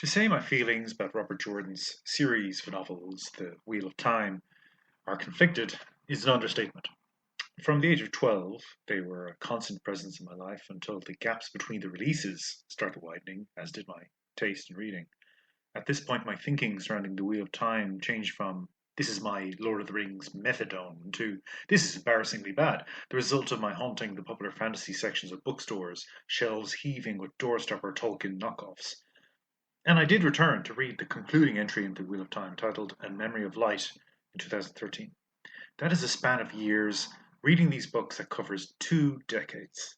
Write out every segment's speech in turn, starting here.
To say my feelings about Robert Jordan's series of novels, The Wheel of Time, are conflicted is an understatement. From the age of 12, they were a constant presence in my life until the gaps between the releases started widening, as did my taste in reading. At this point, my thinking surrounding The Wheel of Time changed from this is my Lord of the Rings methadone to this is embarrassingly bad, the result of my haunting the popular fantasy sections of bookstores, shelves heaving with doorstopper Tolkien knockoffs. And I did return to read the concluding entry in The Wheel of Time titled A Memory of Light in 2013. That is a span of years reading these books that covers 2 decades.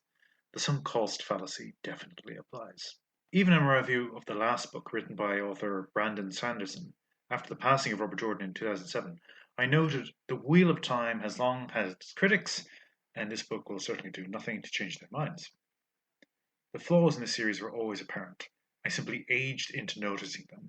The sunk cost fallacy definitely applies. Even in my review of the last book written by author Brandon Sanderson, after the passing of Robert Jordan in 2007, I noted The Wheel of Time has long had its critics, and this book will certainly do nothing to change their minds. The flaws in the series were always apparent. I simply aged into noticing them.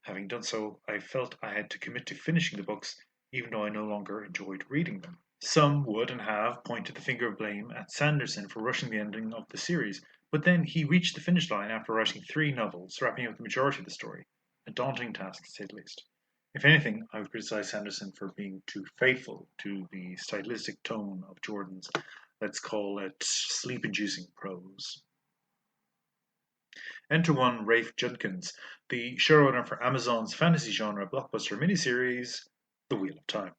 Having done so, I felt I had to commit to finishing the books, even though I no longer enjoyed reading them. Some would and have pointed the finger of blame at Sanderson for rushing the ending of the series, but then he reached the finish line after writing 3 novels, wrapping up the majority of the story. A daunting task, to say the least. If anything, I would criticize Sanderson for being too faithful to the stylistic tone of Jordan's, let's call it, sleep-inducing prose. Enter one Rafe Judkins, the showrunner for Amazon's fantasy genre blockbuster miniseries, The Wheel of Time.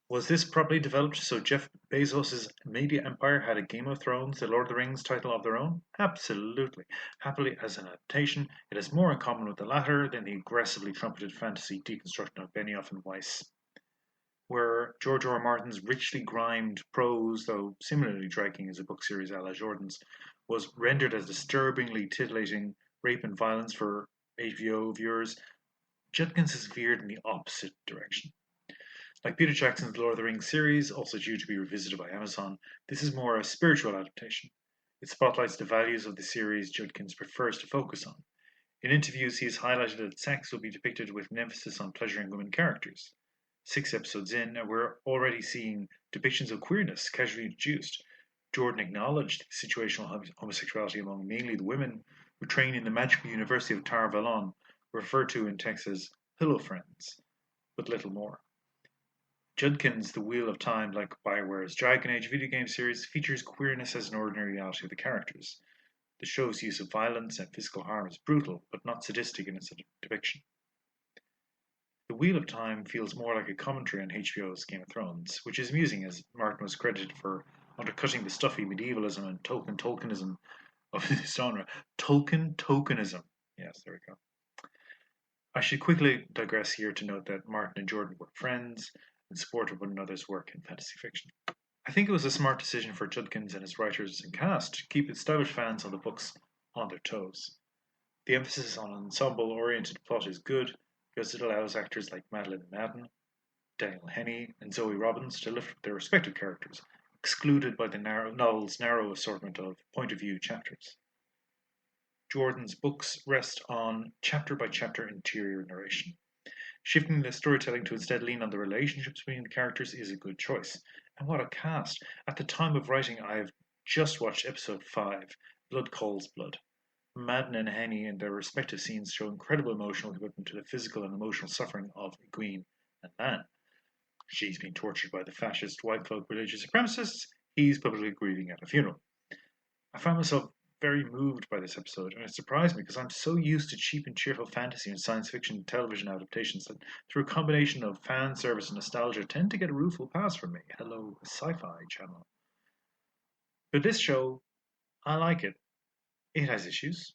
Was this properly developed so Jeff Bezos' media empire had a Game of Thrones, The Lord of the Rings title of their own? Absolutely. Happily, as an adaptation, it has more in common with the latter than the aggressively trumpeted fantasy deconstruction of Benioff and Weiss. Where George R. R. Martin's richly grimed prose, though similarly striking as a book series a la Jordan's, was rendered as disturbingly titillating rape and violence for HBO viewers, Judkins has veered in the opposite direction. Like Peter Jackson's Lord of the Rings series, also due to be revisited by Amazon, this is more a spiritual adaptation. It spotlights the values of the series Judkins prefers to focus on. In interviews, he has highlighted that sex will be depicted with an emphasis on pleasuring women characters. 6 episodes in, and we're already seeing depictions of queerness casually introduced. Jordan acknowledged situational homosexuality among mainly the women who train in the magical University of Tar Valon, referred to in text as pillow friends, but little more. Judkins' The Wheel of Time, like Bioware's Dragon Age video game series, features queerness as an ordinary reality of the characters. The show's use of violence and physical harm is brutal, but not sadistic in its depiction. The Wheel of Time feels more like a commentary on HBO's Game of Thrones, which is amusing as Martin was credited for undercutting the stuffy medievalism and Tolkienism of this genre. Tokenism. Yes, there we go. I should quickly digress here to note that Martin and Jordan were friends and supported one another's work in fantasy fiction. I think it was a smart decision for Judkins and his writers and cast to keep established fans of the books on their toes. The emphasis on ensemble-oriented plot is good because it allows actors like Madeline Madden, Daniel Henney, and Zoe Robbins to lift up their respective characters, excluded by the novel's narrow assortment of point-of-view chapters. Jordan's books rest on chapter-by-chapter interior narration. Shifting the storytelling to instead lean on the relationships between the characters is a good choice. And what a cast! At the time of writing, I have just watched episode 5, Blood Calls Blood. Madden and Henny in their respective scenes show incredible emotional commitment to the physical and emotional suffering of Egwene and Man. She's being tortured by the fascist white cloak religious supremacists. He's publicly grieving at a funeral. I found myself very moved by this episode, and it surprised me because I'm so used to cheap and cheerful fantasy and science fiction television adaptations that, through a combination of fan service and nostalgia, tend to get a rueful pass from me. Hello, Sci-Fi Channel. But this show, I like it. It has issues.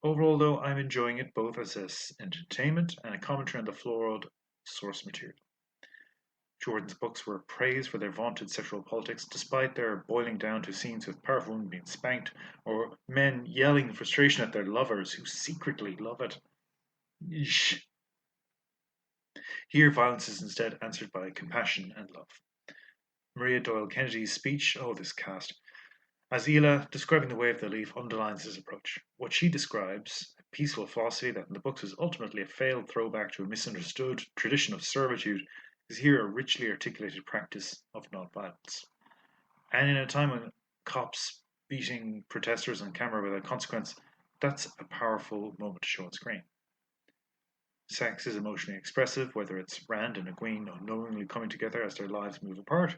Overall, though, I'm enjoying it both as an entertainment and a commentary on the flawed source material. Jordan's books were praised for their vaunted sexual politics, despite their boiling down to scenes with powerful women being spanked, or men yelling in frustration at their lovers who secretly love it. Eesh. Here, violence is instead answered by compassion and love. Maria Doyle Kennedy's speech, oh, this cast, as Ela, describing the way of the leaf, underlines this approach. What she describes, a peaceful philosophy that in the books was ultimately a failed throwback to a misunderstood tradition of servitude, is here a richly articulated practice of nonviolence. And in a time when cops beating protesters on camera without consequence That's a powerful moment to show on screen. Sex is emotionally expressive, whether it's Rand and Egwene unknowingly coming together as their lives move apart,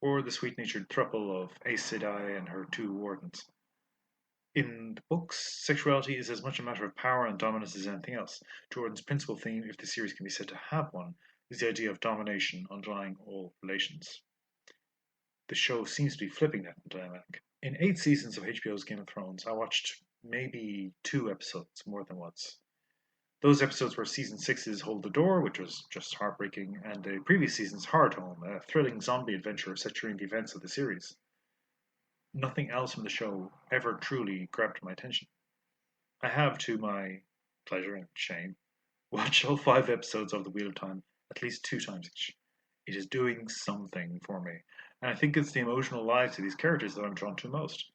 or the sweet-natured throuple of Aes Sedai and her two wardens. In the books, sexuality is as much a matter of power and dominance as anything else. Jordan's principal theme, if the series can be said to have one, is the idea of domination underlying all relations. The show seems to be flipping that dynamic. In 8 seasons of HBO's Game of Thrones, I watched maybe 2 episodes more than once. Those episodes were season 6's Hold the Door, which was just heartbreaking, and the previous season's Hard Home, a thrilling zombie adventure set during the events of the series. Nothing else from the show ever truly grabbed my attention. I have, to my pleasure and shame, watched all 5 episodes of The Wheel of Time at least 2 times each. It is doing something for me, and I think it's the emotional lives of these characters that I'm drawn to most.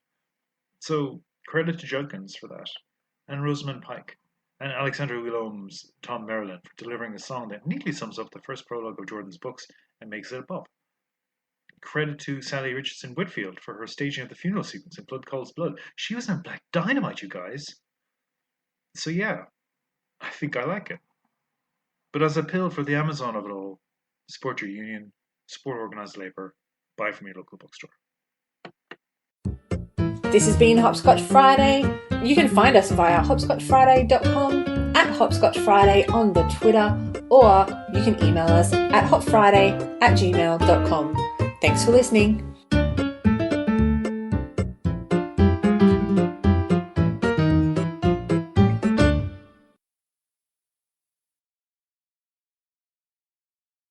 So, credit to Judkins for that, and Rosamund Pike, and Alexandra Williams' Tom Maryland for delivering a song that neatly sums up the first prologue of Jordan's books and makes it a pop. Credit to Sally Richardson-Whitfield for her staging of the funeral sequence in Blood Calls Blood. She was in Black Dynamite, you guys. So yeah, I think I like it. But as a pill for the Amazon of it all, support your union, support organised labour, buy from your local bookstore. This has been Hopscotch Friday. You can find us via hopscotchfriday.com, at hopscotchfriday on the Twitter, or you can email us at hopfriday@gmail.com. Thanks for listening.